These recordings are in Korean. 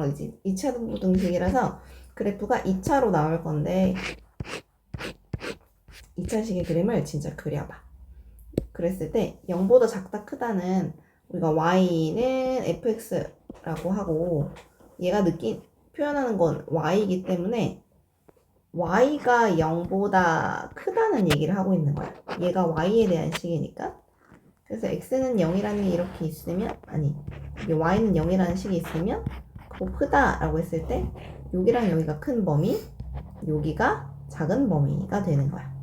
이제 2차 부등식이라서 그래프가 2차로 나올 건데 2차식의 그림을 진짜 그려봐. 그랬을 때 0보다 작다 크다는 우리가 y는 fx라고 하고 얘가 표현하는 건 y이기 때문에 y가 0보다 크다는 얘기를 하고 있는 거야. 얘가 y에 대한 식이니까. 그래서 x는 0이라는 게 이렇게 있으면 이게 y는 0이라는 식이 있으면 그거 크다라고 했을 때 여기랑 여기가 큰 범위, 여기가 작은 범위가 되는 거야.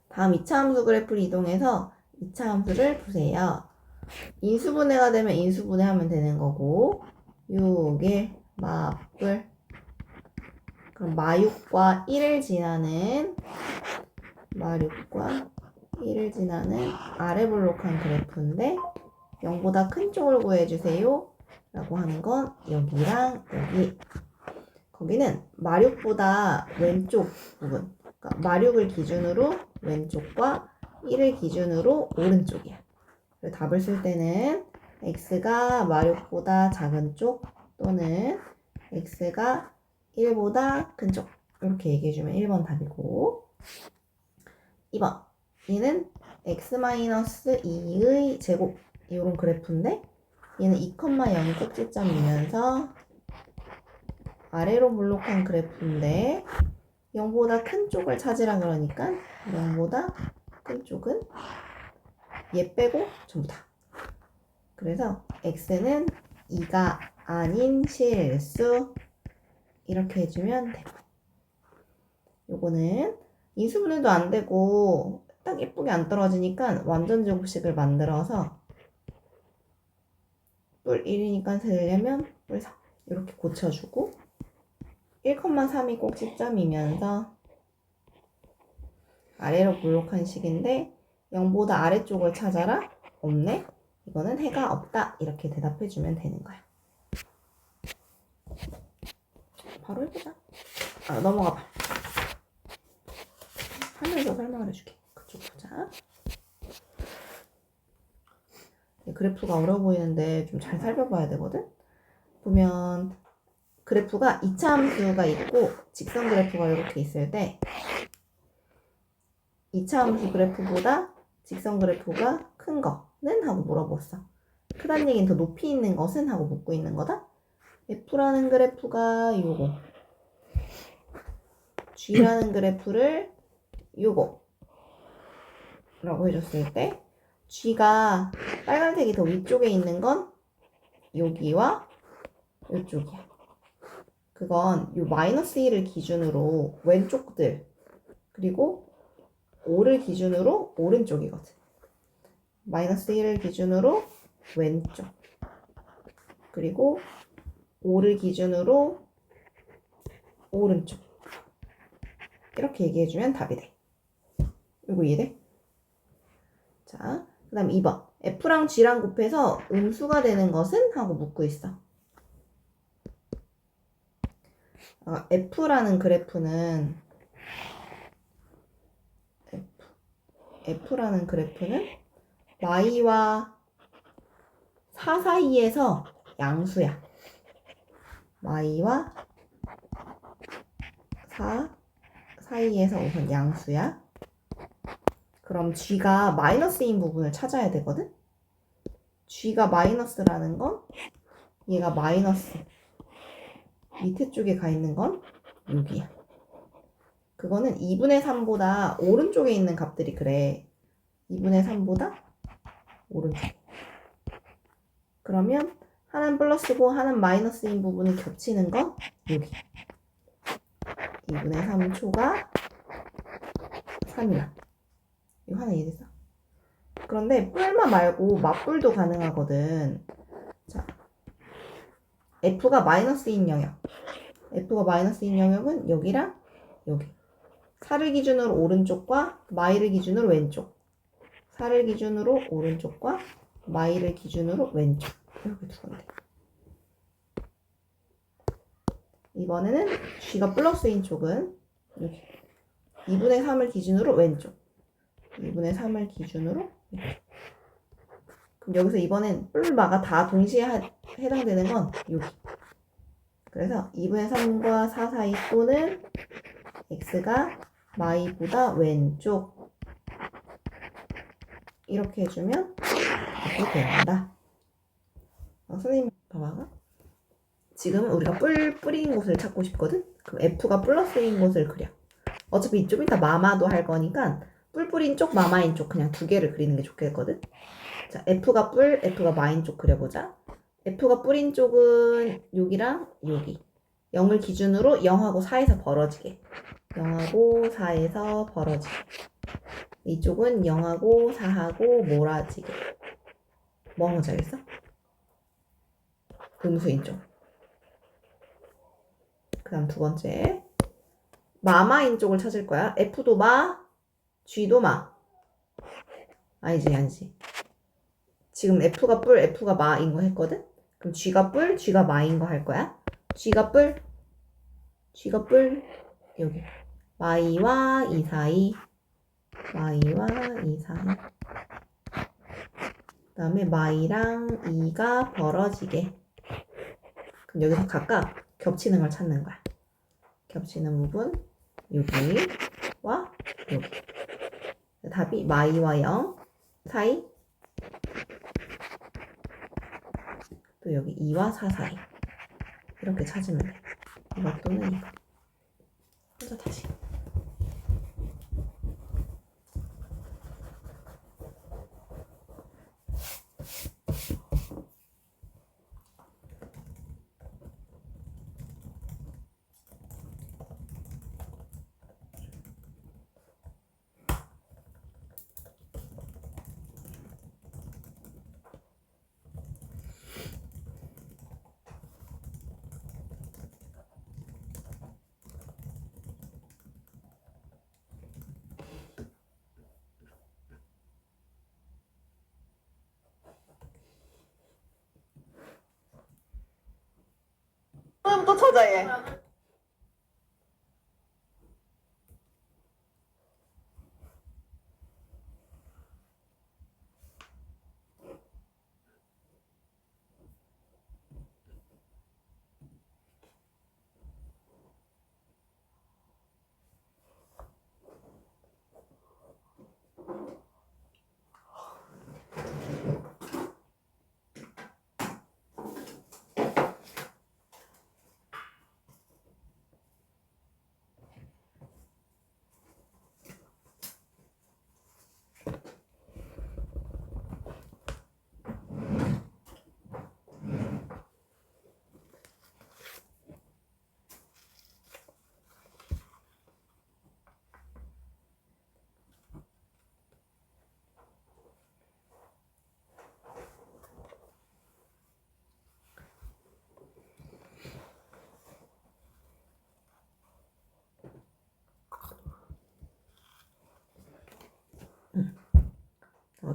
다음 2차 함수 그래프를 이동해서 2차 함수를 보세요. 인수분해가 되면 인수분해하면 되는 거고 6, 1, 마뿔 그럼 마6과 1을 지나는 아래 볼록한 그래프인데 0보다 큰 쪽을 구해주세요 라고 하는 건 여기랑 여기. 거기는 마6보다 왼쪽 부분, 그러니까 마6을 기준으로 왼쪽과 1을 기준으로 오른쪽이야. 그래서 답을 쓸 때는 x가 마6보다 작은 쪽 또는 x가 1보다 큰 쪽 이렇게 얘기해주면 1번 답이고 2번 얘는 x-2의 제곱 이런 그래프인데 얘는 2,0이 꼭지점이면서 아래로 볼록한 그래프인데 0보다 큰 쪽을 찾으라 그러니까 0보다 큰 쪽은 얘 빼고 전부 다. 그래서 x는 2가 아닌 실수 이렇게 해주면 되고 요거는 인수분해도 안 되고 딱 예쁘게 안 떨어지니까 완전 제곱식을 만들어서 뿔 1이니까 되려면 뿔 4 이렇게 고쳐주고 1,3이 꼭지점이면서 아래로 볼록한 식인데 0보다 아래쪽을 찾아라? 없네? 이거는 해가 없다 이렇게 대답해주면 되는 거야. 바로 해보자. 넘어가 봐. 하면서 설명을 해줄게. 그쪽 보자. 그래프가 어려워 보이는데 좀 잘 살펴봐야 되거든? 보면 그래프가 2차 함수가 있고 직선 그래프가 이렇게 있을 때 2차 함수 그래프보다 직선 그래프가 큰 거는? 하고 물어봤어. 크다는 얘기는 더 높이 있는 것은? 하고 묻고 있는 거다. F라는 그래프가 요거 G라는 그래프를 요거 라고 해줬을 때 G가 빨간색이 더 위쪽에 있는 건 여기와 이쪽이야. 그건 요 -1을 기준으로 왼쪽들 그리고 5를 기준으로 오른쪽이거든. -1을 기준으로 왼쪽 그리고 5를 기준으로 오른쪽 이렇게 얘기해주면 답이 돼. 이거 이해돼? 자, 그 다음 2번 F랑 G랑 곱해서 음수가 되는 것은? 하고 묻고 있어. F라는 그래프는 y와 4 사이에서 양수야. y와 4 사이에서 우선 양수야. 그럼 G가 마이너스인 부분을 찾아야 되거든? G가 마이너스라는 건 얘가 마이너스 밑에 쪽에 가 있는 건 여기야. 그거는 2분의 3보다 오른쪽에 있는 값들이 그래. 2분의 3보다 오른쪽. 그러면 하나는 플러스고 하나는 마이너스인 부분이 겹치는 건 여기. 2분의 3초가 3이야. 이거 하나 이해됐어? 그런데 뿔마 말고 맞뿔도 가능하거든. 자, F가 마이너스인 영역. F가 마이너스인 영역은 여기랑 여기. 4를 기준으로 오른쪽과 마이를 기준으로 왼쪽. 4를 기준으로 오른쪽과 마이를 기준으로 왼쪽. 이렇게 두면 돼. 이번에는 G가 플러스인 쪽은 여기. 2분의 3을 기준으로 왼쪽. 2분의 3을 기준으로 왼쪽. 그럼 여기서 이번엔 뿔마가 다 동시에 해당되는 건 여기. 그래서 2분의 3과 4 사이 또는 x가 y보다 왼쪽 이렇게 해주면 이렇게 된다. 선생님 봐봐. 지금 우리가 뿌린 곳을 찾고 싶거든? 그럼 F가 플러스인 곳을 그려. 어차피 이쪽 이따 마마도 할 거니까 뿔 뿌린 쪽, 마마인 쪽 그냥 두 개를 그리는 게 좋겠거든? 자, F가 뿔, F가 마인 쪽 그려보자. F가 뿌린 쪽은 여기랑 여기. 0을 기준으로 0하고 4에서 벌어지게. 0하고 4에서 벌어지게. 이쪽은 0하고 4하고 몰아지게. 뭐 하는 건지 알겠어? 음수인 쪽. 그 다음 두 번째. 마마인 쪽을 찾을 거야. F도 마, G도 마. 아니지. 지금 F가 뿔, F가 마인 거 했거든? 그럼 G가 뿔, G가 마인 거 할 거야. G가 뿔, 여기. Y와 2 사이. Y와 2 사이. 그 다음에 Y랑 2가 벌어지게. 그럼 여기서 각각 겹치는 걸 찾는 거야. 겹치는 부분, 여기와 여기. 답이 Y와 0 사이. 또 여기 2와 4 사이. 이렇게 찾으면 돼. 이거 또는 이거. 먼저 다시. 또 찾아 얘.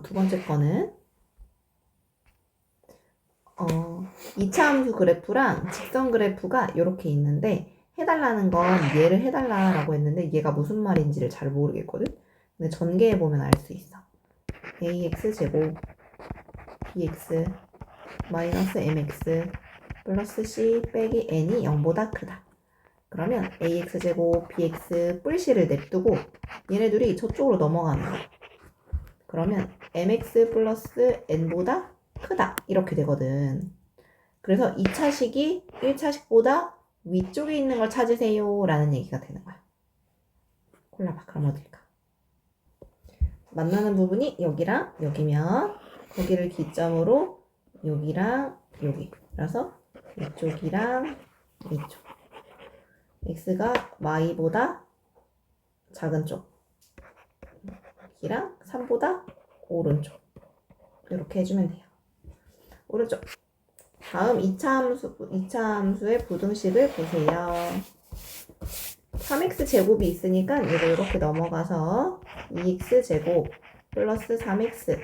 두 번째 거는 2차 함수 그래프랑 직선 그래프가 이렇게 있는데 해달라는 건 얘를 해달라고 했는데 얘가 무슨 말인지를 잘 모르겠거든? 근데 전개해보면 알 수 있어. ax 제곱 bx 마이너스 mx 플러스 c 빼기 n이 0보다 크다. 그러면 ax 제곱 bx 뿔씨를 냅두고 얘네 둘이 저쪽으로 넘어가는 거야. 그러면 mx 플러스 n보다 크다 이렇게 되거든. 그래서 2차식이 1차식보다 위쪽에 있는 걸 찾으세요 라는 얘기가 되는 거야. 골라봐. 그럼 어딜까? 만나는 부분이 여기랑 여기면 거기를 기점으로 여기랑 여기. 그래서 이쪽이랑 이쪽. x가 y보다 작은 쪽. 여기랑 3보다 오른쪽. 이렇게 해주면 돼요. 오른쪽. 다음 2차 함수의 부등식을 보세요. 3x 제곱이 있으니까 이거 이렇게 넘어가서 2x 제곱 플러스 3x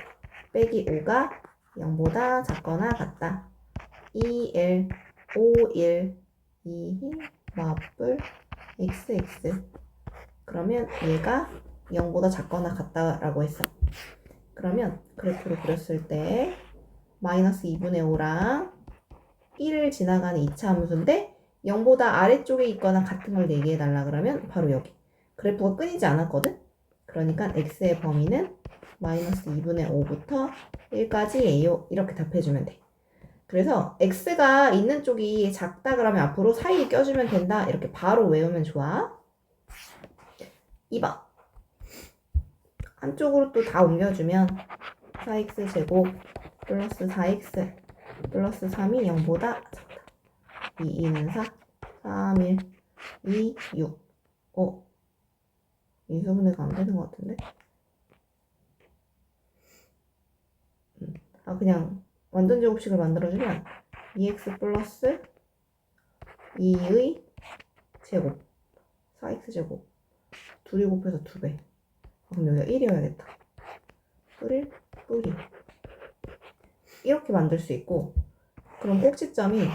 빼기 5가 0보다 작거나 같다. 2l 5일 2 마플 xx. 그러면 얘가 0보다 작거나 같다라고 했어. 그러면 그래프로 그렸을 때 마이너스 2분의 5랑 1을 지나가는 2차 함수인데 0보다 아래쪽에 있거나 같은 걸 얘기해달라 그러면 바로 여기. 그래프가 끊이지 않았거든? 그러니까 x의 범위는 마이너스 2분의 5부터 1까지예요. 이렇게 답해주면 돼. 그래서 x가 있는 쪽이 작다 그러면 앞으로 사이에 껴주면 된다. 이렇게 바로 외우면 좋아. 2번. 한쪽으로 또 다 옮겨주면 4x 제곱 플러스 4x 플러스 3이 0보다 작다. 2, 2는 4, 3, 1, 2, 6. 인수분해가 안 되는 것 같은데? 그냥 완전 제곱식을 만들어주면 2x 플러스 2의 제곱 4x 제곱 둘이 곱해서 2배. 그럼 여기가 1이어야겠다. 뿌리 이렇게 만들 수 있고, 그럼 꼭지점이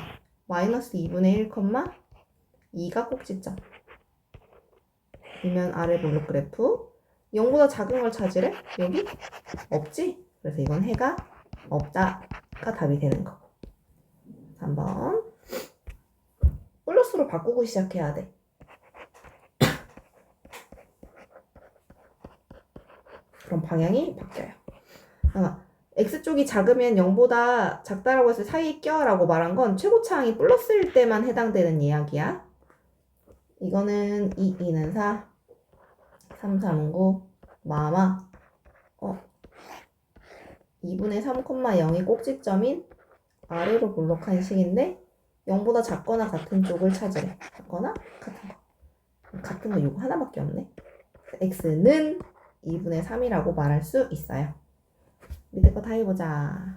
마이너스 2분의 1, 2가 꼭지점. 이면 아래 볼록 그래프 0보다 작은 걸 찾으래? 여기? 없지? 그래서 이건 해가 없다가 답이 되는 거고. 3번 플러스로 바꾸고 시작해야 돼. 그럼 방향이 바뀌어요. x쪽이 작으면 0보다 작다라고 해서 사이에 껴라고 말한 건 최고차항이 플러스일 때만 해당되는 이야기야. 이거는 2, 2는 4, 3, 3은 9, 마마 2분의 3,0이 꼭지점인 아래로 볼록한 식인데 0보다 작거나 같은 쪽을 찾으래. 작거나 같은 거. 같은 거 요거 하나밖에 없네. x는 2분의 3이라고 말할 수 있어요. 밑에 거 다 해보자.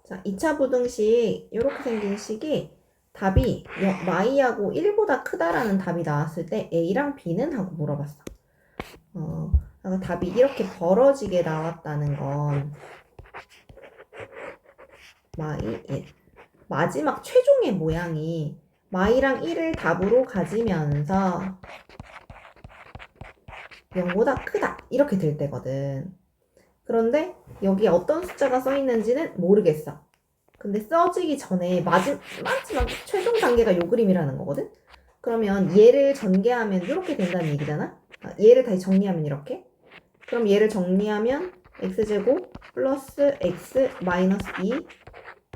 자, 2차 부등식 이렇게 생긴 식이 답이 y하고 1보다 크다라는 답이 나왔을 때 a랑 b는? 하고 물어봤어. 그러니까 답이 이렇게 벌어지게 나왔다는 건 y 1. 마지막 최종의 모양이 y랑 1을 답으로 가지면서 0보다 크다 이렇게 될 때거든. 그런데 여기 어떤 숫자가 써 있는지는 모르겠어. 근데 써지기 전에 마지막 최종 단계가 요 그림이라는 거거든. 그러면 얘를 전개하면 이렇게 된다는 얘기잖아. 얘를 다시 정리하면 이렇게. 그럼 얘를 정리하면 x제곱 플러스 x 마이너스 2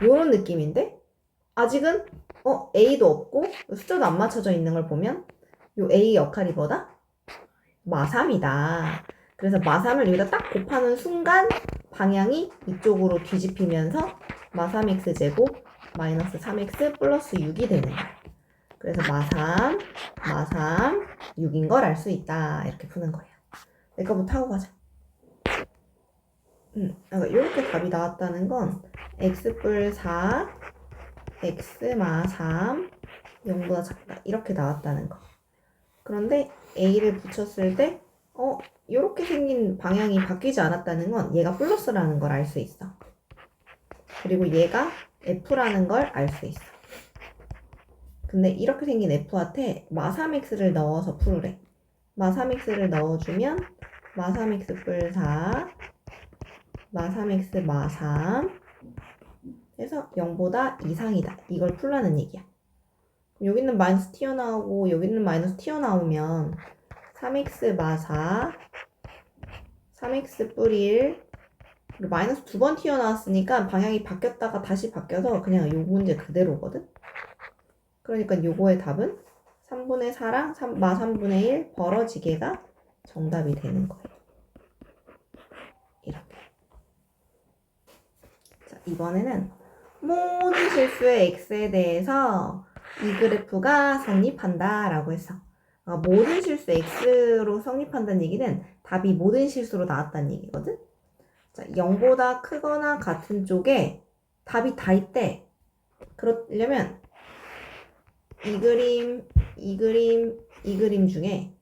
요런 느낌인데 아직은 a도 없고 숫자도 안 맞춰져 있는 걸 보면 요 a 역할이 뭐다? 마3이다. 그래서 마3을 여기다 딱 곱하는 순간 방향이 이쪽으로 뒤집히면서 마3x 제곱 마이너스 3x 플러스 6이 되는 거야. 그래서 마3, 6인 걸 알 수 있다. 이렇게 푸는 거야. 내 거부터 하고 가자. 이렇게 답이 나왔다는 건 x뿔 4, x 마3, 0보다 작다. 이렇게 나왔다는 거. 그런데 a를 붙였을 때 이렇게 생긴 방향이 바뀌지 않았다는 건 얘가 플러스라는 걸 알 수 있어. 그리고 얘가 f라는 걸 알 수 있어. 근데 이렇게 생긴 f한테 마3x를 넣어서 풀으래. 마3x를 넣어주면 마3x 뿔 4, 마3x 마3 해서 0보다 이상이다. 이걸 풀라는 얘기야. 여기는 마이너스 튀어나오고 여기는 마이너스 튀어나오면 3x 마4 3x 뿔 1 그리고 마이너스 2번 튀어나왔으니까 방향이 바뀌었다가 다시 바뀌어서 그냥 요 문제 그대로거든. 그러니까 요거의 답은 3분의 4랑 마3분의 1 벌어지게가 정답이 되는 거예요. 이렇게. 자, 이번에는 모든 실수의 x에 대해서 이 그래프가 성립한다 라고 했어. 모든 실수 x로 성립한다는 얘기는 답이 모든 실수로 나왔다는 얘기거든. 자, 0보다 크거나 같은 쪽에 답이 다 있대. 그러려면 이 그림 중에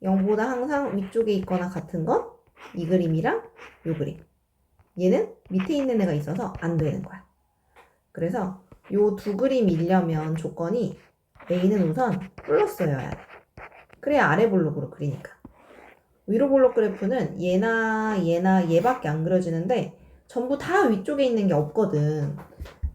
0보다 항상 위쪽에 있거나 같은 건 이 그림이랑 요 그림. 얘는 밑에 있는 애가 있어서 안 되는 거야. 그래서 요 두 그림이려면 조건이 A는 우선 플러스여야 돼. 그래야 아래 볼록으로 그리니까. 위로 볼록 그래프는 얘나 얘밖에 안 그려지는데 전부 다 위쪽에 있는 게 없거든.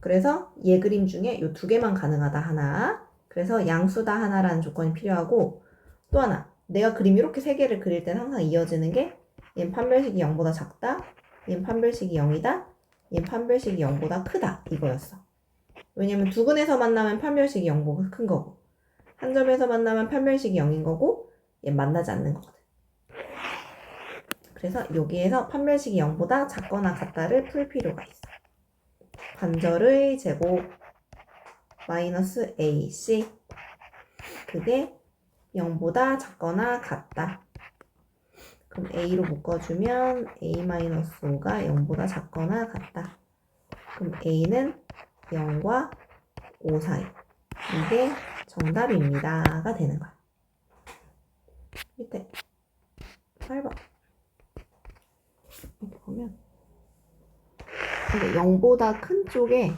그래서 얘 그림 중에 요 두 개만 가능하다 하나. 그래서 양수다 하나라는 조건이 필요하고 또 하나 내가 그림 이렇게 세 개를 그릴 때는 항상 이어지는 게 얘는 판별식이 0보다 작다. 얘는 판별식이 0이다. 얘는 판별식이 0보다 크다. 이거였어. 왜냐면 두 근에서 만나면 판별식이 0보다 큰 거고 한 점에서 만나면 판별식이 0인 거고 얘는 만나지 않는 거거든. 그래서 여기에서 판별식이 0보다 작거나 같다를 풀 필요가 있어. 관절의 제곱 마이너스 AC 그게 0보다 작거나 같다. 그럼 A로 묶어주면 A-5가 0보다 작거나 같다. 그럼 A는 0과 5 사이. 이게 정답입니다가 되는 거야. 밑에 8번 이렇게 보면 근데 0보다 큰 쪽에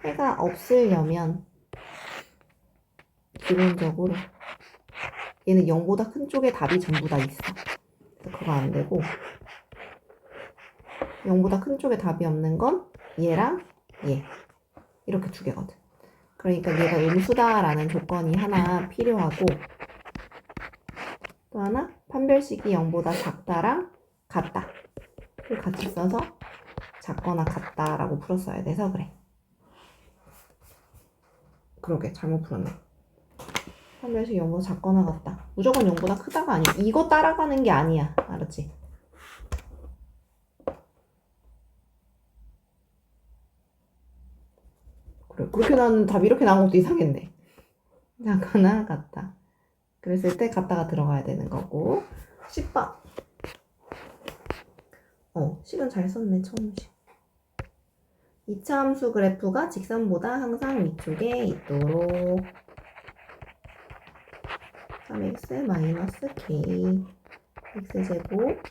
해가 없으려면 기본적으로 얘는 0보다 큰 쪽에 답이 전부 다 있어. 그래서 그거 안 되고 0보다 큰 쪽에 답이 없는 건 얘랑 얘 이렇게 두 개거든. 그러니까 얘가 음수다라는 조건이 하나 필요하고 또 하나 판별식이 0보다 작다랑 같다를 같이 써서 작거나 같다라고 풀었어야 돼서 그래. 그러게 잘못 풀었네. 판별식이 0보다 작거나 같다. 무조건 0보다 크다가 아니야. 이거 따라가는 게 아니야. 알았지? 그래 그렇게 나오는 답이 이렇게 나온 것도 이상했네. 작거나 같다. 그랬을 때 같다가 들어가야 되는 거고 10번 식은 잘 썼네. 처음 식 2차 함수 그래프가 직선보다 항상 위쪽에 있도록 3x-k x제곱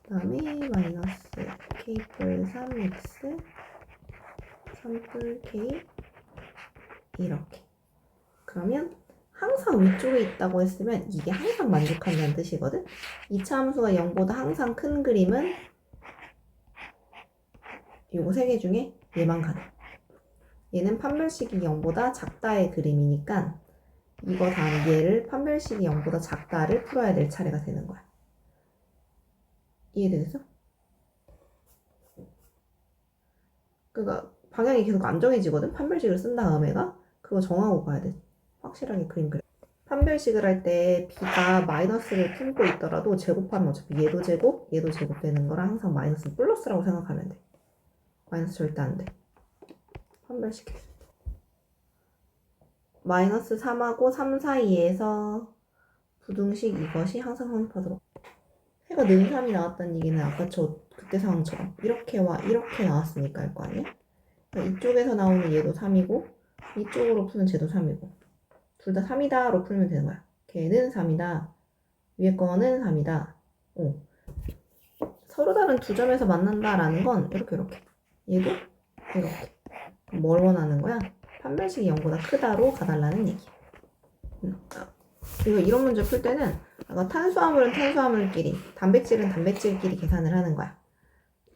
그 다음에 마이너스 k뿔 3x 3뿔 k 이렇게. 그러면 항상 위쪽에 있다고 했으면 이게 항상 만족한다는 뜻이거든. 2차 함수가 0보다 항상 큰 그림은 요거 세 개 중에 얘만 가능. 얘는 판별식이 0보다 작다의 그림이니까 이거 다음 얘를 판별식이 0보다 작다를 풀어야 될 차례가 되는 거야. 이해되겠어? 그러니까 방향이 계속 안 정해지거든. 판별식을 쓴 다음에가 그거 정하고 가야 돼. 확실하게 그림 그려. 판별식을 할 때 b가 마이너스를 품고 있더라도 제곱하면 어차피 얘도 제곱, 얘도 제곱 되는 거라 항상 마이너스 플러스라고 생각하면 돼. 마이너스 절대 안 돼. 판별식 했을 때. 마이너스 3하고 3 사이에서 부등식 이것이 항상 성립하도록. 해가 는 3이 나왔다는 얘기는 아까 그때 상황처럼 이렇게와 이렇게 나왔으니까 할 거 아니야? 그러니까 이쪽에서 나오는 얘도 3이고 이쪽으로 푸는 쟤도 3이고 둘 다 3이다로 풀면 되는 거야. 걔는 3이다. 위에 거는 3이다. 서로 다른 두 점에서 만난다라는 건 이렇게 얘도 이렇게. 뭘 원하는 거야? 판별식이 0보다 크다로 가달라는 얘기야. 이거 이런 문제 풀 때는 탄수화물은 탄수화물끼리, 단백질은 단백질끼리 계산을 하는 거야.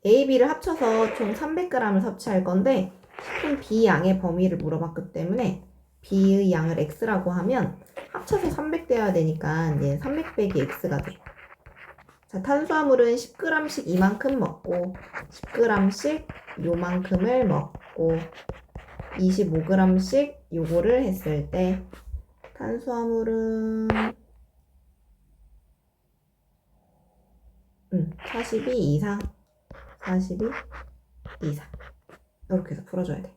A, B를 합쳐서 총 300g을 섭취할 건데 식품 B 양의 범위를 물어봤기 때문에 B의 양을 X라고 하면 합쳐서 300 되어야 되니까 얘는 300 빼기 X가 돼. 자, 탄수화물은 10g씩 이만큼 먹고 10g씩 요만큼을 먹고 25g씩 요거를 했을 때 탄수화물은 42 이상 42 이상 이렇게 해서 풀어줘야 돼.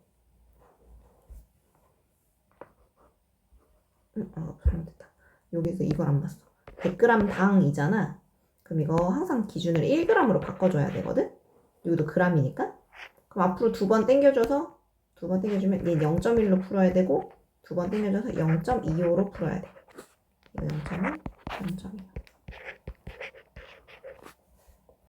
잘못됐다. 여기서 이걸 안 봤어. 100g 당이잖아. 그럼 이거 항상 기준을 1g으로 바꿔줘야 되거든. 여기도 g이니까. 그럼 앞으로 두 번 땡겨줘서 두 번 땡겨주면 얘 0.1로 풀어야 되고 두 번 땡겨줘서 0.25로 풀어야 돼. 이거 0.1, 0.2